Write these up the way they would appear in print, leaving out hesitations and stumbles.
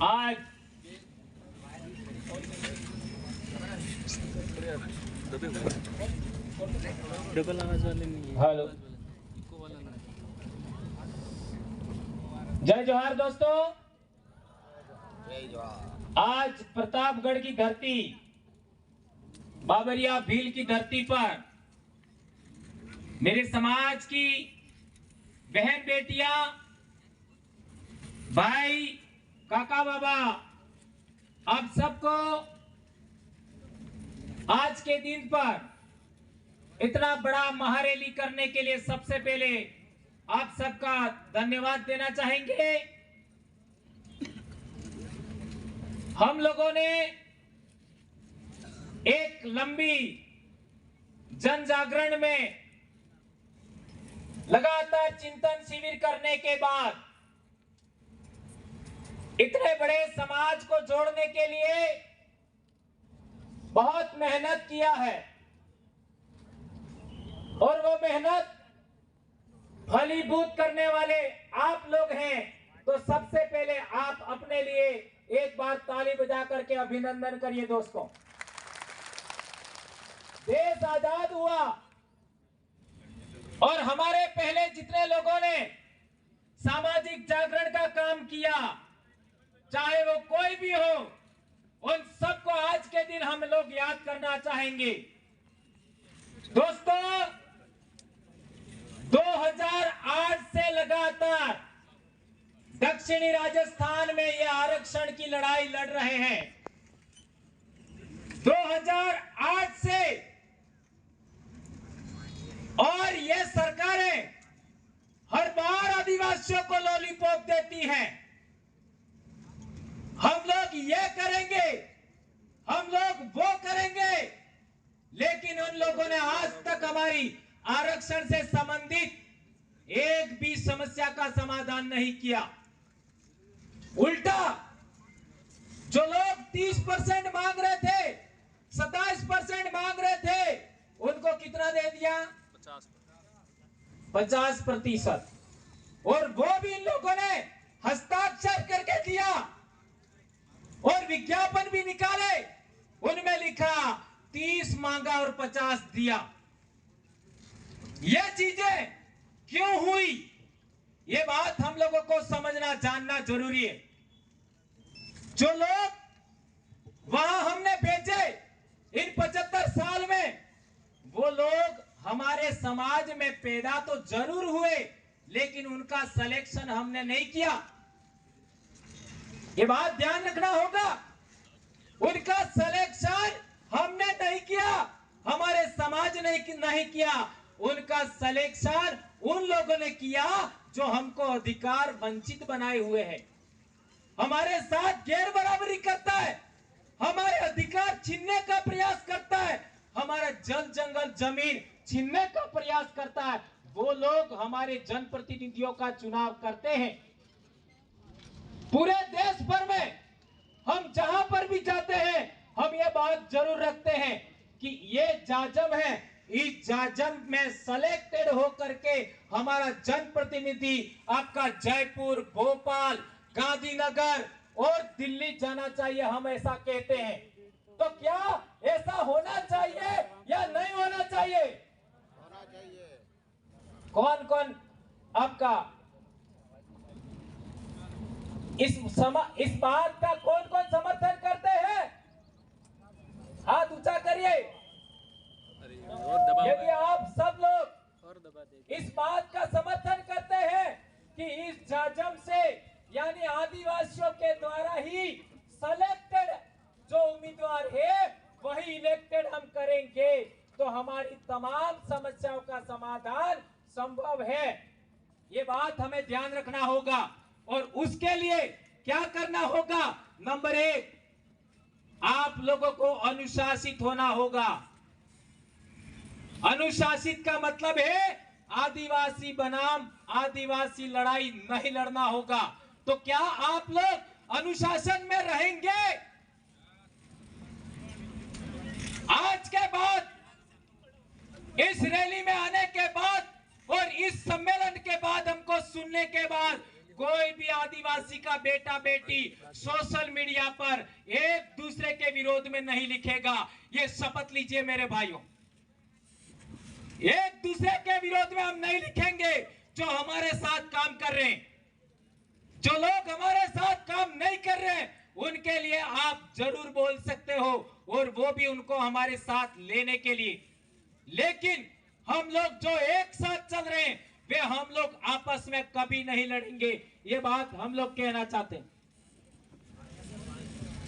आज डबल आवाज वाले नहीं है। हेलो, जय जोहार दोस्तों। जय जोहार। आज प्रतापगढ़ की धरती, बाबरिया भील की धरती पर मेरे समाज की बहन बेटियां, भाई, काका बाबा, आप सबको आज के दिन पर इतना बड़ा महारैली करने के लिए सबसे पहले आप सबका धन्यवाद देना चाहेंगे। हम लोगों ने एक लंबी जन जागरण में लगातार चिंतन शिविर करने के बाद इतने बड़े समाज को जोड़ने के लिए बहुत मेहनत किया है और वो मेहनत फलीभूत करने वाले आप लोग हैं। तो सबसे पहले आप अपने लिए एक बार ताली बजा करके अभिनंदन करिए दोस्तों। देश आजाद हुआ और हमारे पहले जितने लोगों ने सामाजिक जागरण का काम किया, चाहे वो कोई भी हो, उन सबको आज के दिन हम लोग याद करना चाहेंगे। दोस्तों, 2008 से लगातार दक्षिणी राजस्थान में ये आरक्षण की लड़ाई लड़ रहे हैं। 2008 से और ये सरकारें हर बार आदिवासियों को लॉलीपॉप देती हैं। हम लोग ये करेंगे, हम लोग वो करेंगे, लेकिन उन लोगों ने आज तक हमारी आरक्षण से संबंधित एक भी समस्या का समाधान नहीं किया। उल्टा जो लोग 30% मांग रहे थे, 27% मांग रहे थे, उनको कितना दे दिया? 50%। और वो भी इन लोगों ने हस्ताक्षर करके दिया और विज्ञापन भी निकाले, उनमें लिखा 30 मांगा और 50 दिया। ये चीजें क्यों हुई, ये बात हम लोगों को समझना जानना जरूरी है। जो लोग वहां हमने भेजे इन 75 साल में, वो लोग हमारे समाज में पैदा तो जरूर हुए, लेकिन उनका सिलेक्शन हमने नहीं किया। ये बात ध्यान रखना होगा। उनका सिलेक्शन हमने नहीं किया, हमारे समाज ने नहीं किया। उनका सिलेक्शन उन लोगों ने किया जो हमको अधिकार वंचित बनाए हुए हैं, हमारे साथ गैर बराबरी करता है, हमारे अधिकार छीनने का प्रयास करता है, हमारा जल जंगल जमीन छीनने का प्रयास करता है। वो लोग हमारे जनप्रतिनिधियों का चुनाव करते हैं। पूरे देश भर में हम जहां पर भी जाते हैं, हम ये बात जरूर रखते हैं कि ये जाजम है, इस जाजम में सेलेक्टेड होकर के हमारा जनप्रतिनिधि आपका जयपुर, भोपाल, गांधीनगर और दिल्ली जाना चाहिए। हम ऐसा कहते हैं। तो क्या ऐसा होना चाहिए या नहीं होना चाहिए? होना चाहिए। कौन कौन आपका इस बात का कौन कौन समर्थन करते हैं? हाथ ऊंचा करिए। यदि आप सब लोग इस बात का समर्थन करते हैं कि इस जाजम से यानी आदिवासियों के द्वारा ही सेलेक्टेड जो उम्मीदवार है वही इलेक्टेड हम करेंगे, तो हमारी तमाम समस्याओं का समाधान संभव है। ये बात हमें ध्यान रखना होगा। और उसके लिए क्या करना होगा? नंबर 1, आप लोगों को अनुशासित होना होगा। अनुशासित का मतलब है आदिवासी बनाम आदिवासी लड़ाई नहीं लड़ना होगा। तो क्या आप लोग अनुशासन में रहेंगे? आज के बाद, इस रैली में आने के बाद और इस सम्मेलन के बाद हमको सुनने के बाद कोई भी आदिवासी का बेटा बेटी सोशल मीडिया पर एक दूसरे के विरोध में नहीं लिखेगा। ये शपथ लीजिए मेरे भाइयों, एक दूसरे के विरोध में हम नहीं लिखेंगे। जो हमारे साथ काम कर रहे हैं, जो लोग हमारे साथ काम नहीं कर रहे हैं, उनके लिए आप जरूर बोल सकते हो, और वो भी उनको हमारे साथ लेने के लिए। लेकिन हम लोग जो एक साथ चल रहे हैं, वे हम लोग आपस में कभी नहीं लड़ेंगे। ये बात हम लोग कहना चाहते हैं।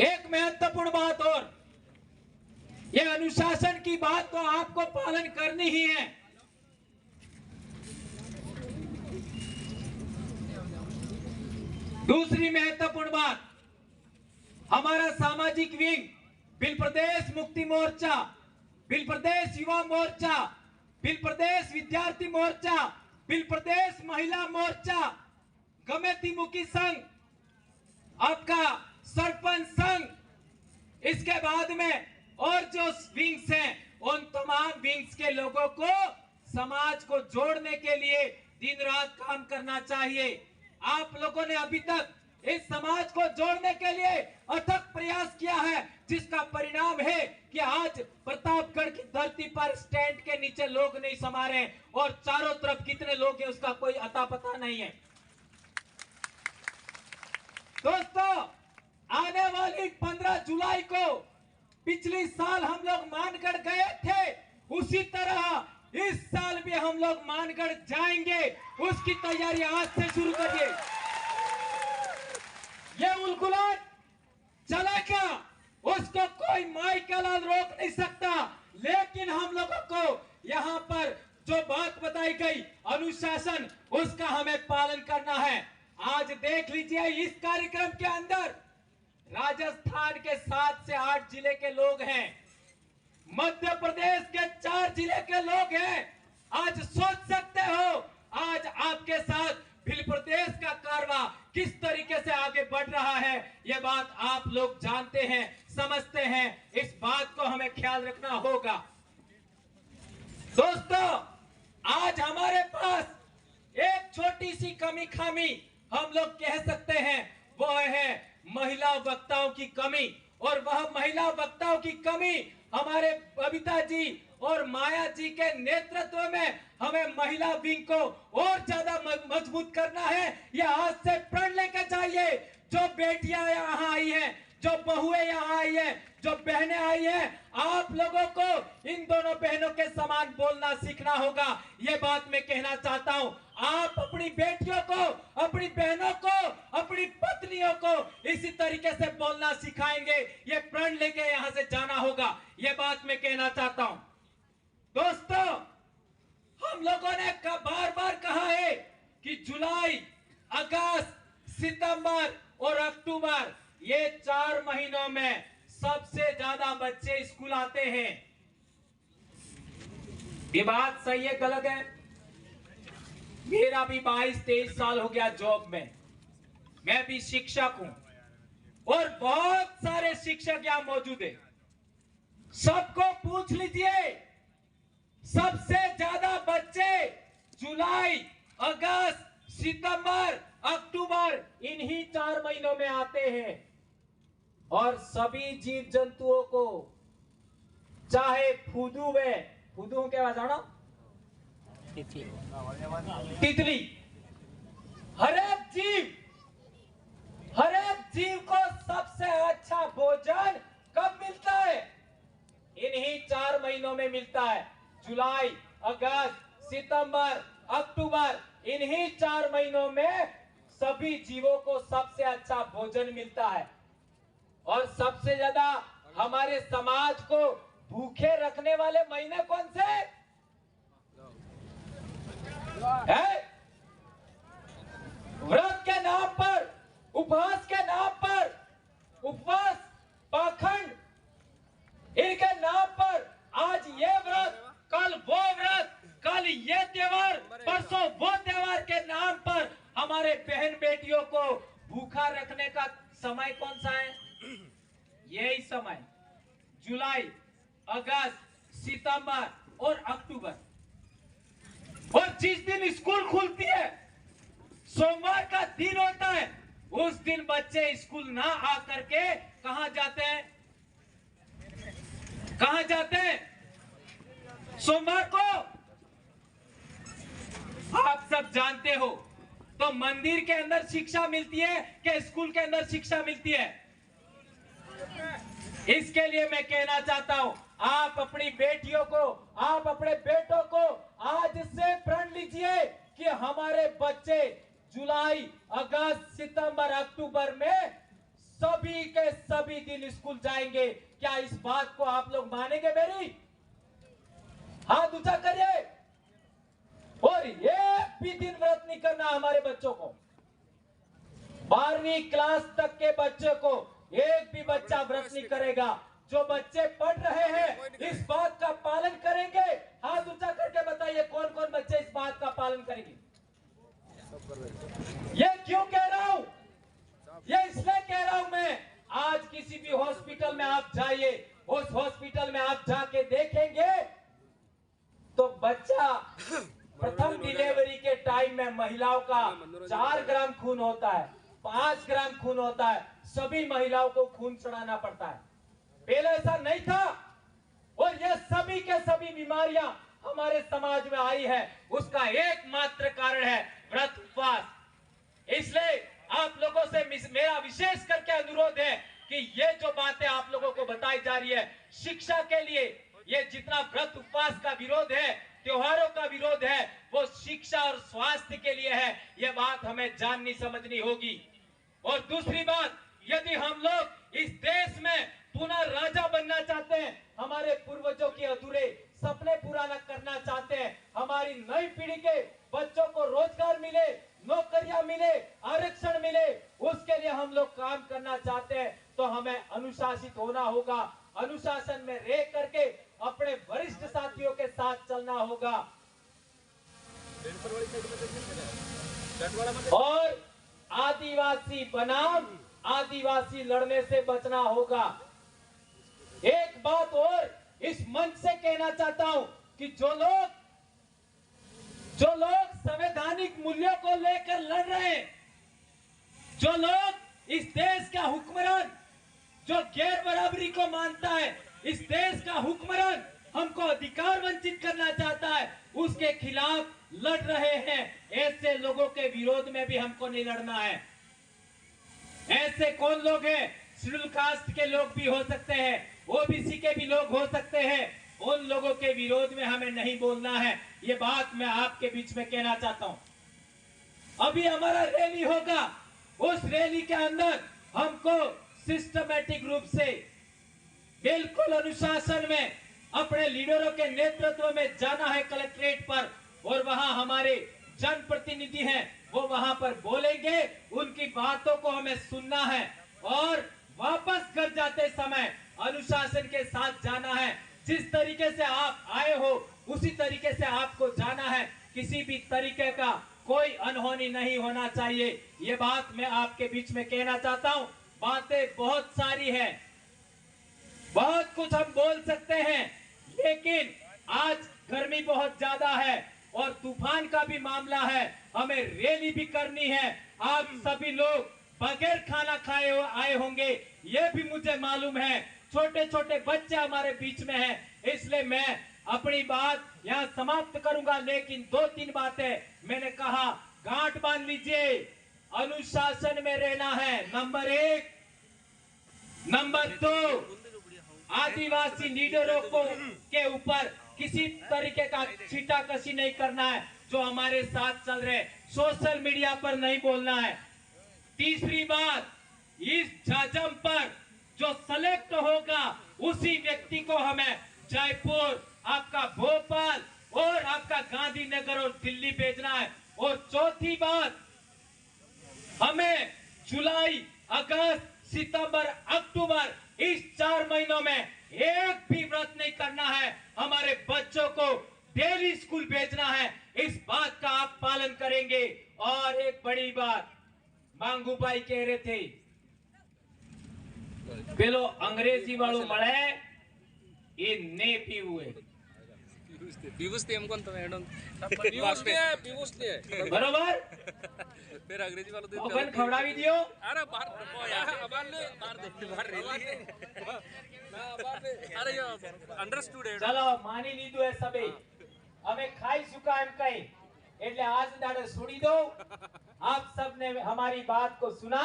एक महत्वपूर्ण बात और, ये अनुशासन की बात तो आपको पालन करनी ही है। दूसरी महत्वपूर्ण बात, हमारा सामाजिक विंग बिल प्रदेश मुक्ति मोर्चा, बिल प्रदेश युवा मोर्चा, बिल प्रदेश विद्यार्थी मोर्चा, बिल प्रदेश महिला मोर्चा, गमेती मुखी संघ, आपका सरपंच संघ, इसके बाद में और जो विंग्स हैं, उन तमाम विंग्स के लोगों को समाज को जोड़ने के लिए दिन रात काम करना चाहिए। आप लोगों ने अभी तक इस समाज को जोड़ने के लिए अथक प्रयास किया है, जिसका परिणाम है कि आज प्रतापगढ़ की धरती पर स्टैंड के नीचे लोग नहीं समा रहे, और चारों तरफ कितने लोग हैं उसका कोई अता पता नहीं है। दोस्तों, आने वाली 15 जुलाई को पिछली साल हम लोग मानगढ़ गए थे, उसी तरह इस साल भी हम लोग मानगढ़ जाएंगे। उसकी तैयारी आज से शुरू करिए। ये उलगुलान चलेगा, उसको कोई माई का लाल रोक नहीं सकता। लेकिन हम लोगों को यहाँ पर जो बात बताई गई अनुशासन, उसका हमें पालन करना है। आज देख लीजिए, इस कार्यक्रम के अंदर राजस्थान के 7 से 8 जिले के लोग हैं, मध्य प्रदेश के 4 जिले के लोग हैं। आज सोच सकते हो, आज आपके साथ बिल प्रदेश का कारवा किस तरीके से आगे बढ़ रहा है। ये बात आप लोग जानते हैं, समझते हैं। इस बात को हमें ख्याल रखना होगा। दोस्तों, आज हमारे पास एक छोटी सी कमी खामी हम लोग कह सकते हैं, वो है महिला वक्ताओं की कमी। और वह महिला वक्ताओं की कमी हमारे बबीता जी और माया जी के नेतृत्व में हमें महिला विंग को और ज्यादा मजबूत करना है। यह आज से प्रण लेकर चाहिए। जो बेटियां यहाँ आई हैं, जो बहुएं यहाँ आई हैं, जो बहनें आई हैं, आप लोगों को इन दोनों बहनों के समान बोलना सीखना होगा। ये बात मैं कहना चाहता हूँ। आप अपनी बेटियों को, अपनी बहनों को, अपनी पत्नियों को इसी तरीके से बोलना सिखाएंगे। ये प्रण लेके यहाँ से जाना होगा। ये बात मैं कहना चाहता हूँ। दोस्तों, हम लोगों ने बार बार कहा है कि जुलाई, अगस्त, सितंबर और अक्टूबर, ये 4 महीनों में सबसे ज्यादा बच्चे स्कूल आते हैं। ये बात सही है गलत है? मेरा भी 22-23 साल हो गया जॉब में, मैं भी शिक्षक हूं, और बहुत सारे शिक्षक यहां मौजूद है। सबको पूछ लीजिए, सबसे ज्यादा बच्चे जुलाई, अगस्त, सितंबर, अक्टूबर, इन्हीं 4 महीनों में आते हैं। और सभी जीव जंतुओं को, चाहे फूदू के बाद जानो तितली, हर एक जीव को सबसे अच्छा भोजन कब मिलता है? इन्हीं 4 महीनों में मिलता है। जुलाई, अगस्त, सितंबर, अक्टूबर, इन्हीं 4 महीनों में सभी जीवों को सबसे अच्छा भोजन मिलता है। और सबसे ज्यादा हमारे समाज को भूखे रखने वाले महीने कौन से है? व्रत के नाम पर, उपवास के नाम पर, उपवास, पाखंड, इनके नाम पर आज ये व्रत, कल वो व्रत, कल ये त्योहार, परसों वो त्योहार के नाम पर हमारे बहन बेटियों को भूखा रखने का समय कौन सा है? यही समय, जुलाई, अगस्त, सितंबर और अक्टूबर। और जिस दिन स्कूल खुलती है, सोमवार का दिन होता है, उस दिन बच्चे स्कूल ना आकर के कहां जाते हैं? कहां जाते हैं सोमवार को? आप सब जानते हो। तो मंदिर के अंदर शिक्षा मिलती है कि स्कूल के अंदर शिक्षा मिलती है? इसके लिए मैं कहना चाहता हूं, आप अपनी बेटियों को, आप अपने बेटों को आज से प्रण लीजिए कि हमारे बच्चे जुलाई, अगस्त, सितंबर, अक्टूबर में सभी के सभी दिन स्कूल जाएंगे। क्या इस बात को आप लोग मानेंगे? मेरी हाथ ऊंचा करिए। और एक भी दिन व्रत नहीं करना हमारे बच्चों को। 12वीं क्लास तक के बच्चे को एक भी बच्चा व्रत नहीं करेगा। जो बच्चे पढ़ रहे हैं इस बात का पालन करेंगे। हाथ ऊंचा करके बताइए कौन कौन बच्चे इस बात का पालन करेंगे? ये क्यों कह रहा हूं? ये इसलिए कह रहा हूं मैं, आज किसी भी हॉस्पिटल में आप जाइए, उस हॉस्पिटल में आप जाके देखेंगे तो बच्चा प्रथम डिलीवरी के टाइम में महिलाओं का 4 ग्राम खून होता है, 5 ग्राम खून होता है। सभी महिलाओं को खून चढ़ाना पड़ता है। पहले ऐसा नहीं था। और ये सभी के सभी बीमारियां हमारे समाज में आई है, उसका एकमात्र कारण है व्रत उपवास। इसलिए आप लोगों से मेरा विशेष करके अनुरोध है कि ये जो बातें आप लोगों को बताई जा रही है शिक्षा के लिए, ये जितना व्रत उपवास का विरोध है, त्योहारों का विरोध है, वो शिक्षा और स्वास्थ्य के लिए है। ये बात हमें जाननी समझनी होगी। और दूसरी बात, यदि हम लोग इस देश में पुनः राजा बनना चाहते हैं, हमारे पूर्वजों के अधूरे सपने पूरा करना चाहते हैं, हमारी नई पीढ़ी के बच्चों को रोजगार मिले, नौकरियां मिले, आरक्षण मिले, उसके लिए हम लोग काम करना चाहते हैं, तो हमें अनुशासित होना होगा। अनुशासन में रह करके अपने वरिष्ठ साथियों के साथ चलना होगा। और आदिवासी बनाम आदिवासी लड़ने से बचना होगा। एक बात और इस मंच से कहना चाहता हूं कि जो लोग संवैधानिक मूल्यों को लेकर लड़ रहे हैं, जो लोग इस देश का हुक्मरान, जो गैर बराबरी को मानता है, इस देश का हुक्मरान हमको अधिकार वंचित करना चाहता है, उसके खिलाफ लड़ रहे हैं, ऐसे लोगों के विरोध में भी हमको नहीं लड़ना है। ऐसे कौन लोग हैं? शेड्यूल कास्ट के लोग भी हो सकते हैं, ओबीसी के भी लोग हो सकते हैं, उन लोगों के विरोध में हमें नहीं बोलना है। ये बात मैं आपके बीच में कहना चाहता हूं। अभी हमारा रैली होगा, उस रैली के अंदर हमको सिस्टमैटिक रूप से बिल्कुल अनुशासन में अपने लीडरों के नेतृत्व में जाना है कलेक्ट्रेट पर, और वहां हमारे जनप्रतिनिधि हैं, वो वहां पर बोलेंगे, उनकी बातों को हमें सुनना है और वापस घर जाते समय अनुशासन के साथ जाना है। जिस तरीके से आप आए हो उसी तरीके से आपको जाना है। किसी भी तरीके का कोई अनहोनी नहीं होना चाहिए। ये बात मैं आपके बीच में कहना चाहता हूं। बातें बहुत सारी है, बहुत कुछ हम बोल सकते हैं, लेकिन आज गर्मी बहुत ज्यादा है और तूफान का भी मामला है, हमें रैली भी करनी है। आप सभी लोग बगैर खाना खाए आए होंगे, ये भी मुझे मालूम है। छोटे छोटे बच्चे हमारे बीच में हैं, इसलिए मैं अपनी बात यहाँ समाप्त करूंगा, लेकिन 2-3 बातें मैंने कहा, गांठ बांध लीजिए, अनुशासन में रहना है, नंबर 1। नंबर 2, आदिवासी लीडरों को के ऊपर किसी तरीके का छीटाकशी नहीं करना है। जो हमारे साथ चल रहे, सोशल मीडिया पर नहीं बोलना है। तीसरी बात, इस जजम पर जो सेलेक्ट होगा उसी व्यक्ति को हमें जयपुर, आपका भोपाल और आपका गांधीनगर और दिल्ली भेजना है। और चौथी बात, हमें जुलाई, अगस्त, सितंबर, अक्टूबर इस 4 महीनों में एक भी व्रत नहीं करना है। हमारे बच्चों को डेली स्कूल भेजना है, इस बात का आप पालन करेंगे। और एक बड़ी बात, मांगू भाई कह रहे थे, पेलो अंग्रेजी वालों मळे ये ने पीवू है। विभूषते एम कोणता मॅडम बरोबर फिर अंग्रेजी वालों ओपन खवडावी दियो अरे बाहर अरे अंडरस्टूड है चलो मानी लीधું है सबे हमें खाई चुका हम कहीं એટલે आज दाड़े सुनी दो आप सबने हमारी बात को सुना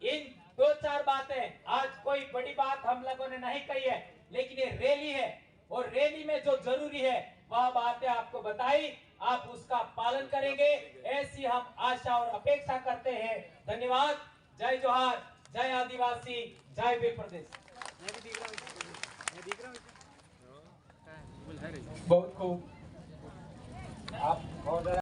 इन दो चार बातें आज कोई बड़ी बात हम लोगों ने नहीं कही है लेकिन ये रैली है और रैली में जो जरूरी है वह बातें आपको बताई आप उसका पालन करेंगे ऐसी हम आशा और अपेक्षा करते हैं धन्यवाद जय जोहार जय आदिवासी जय वीर प्रदेश बहुत खूब आप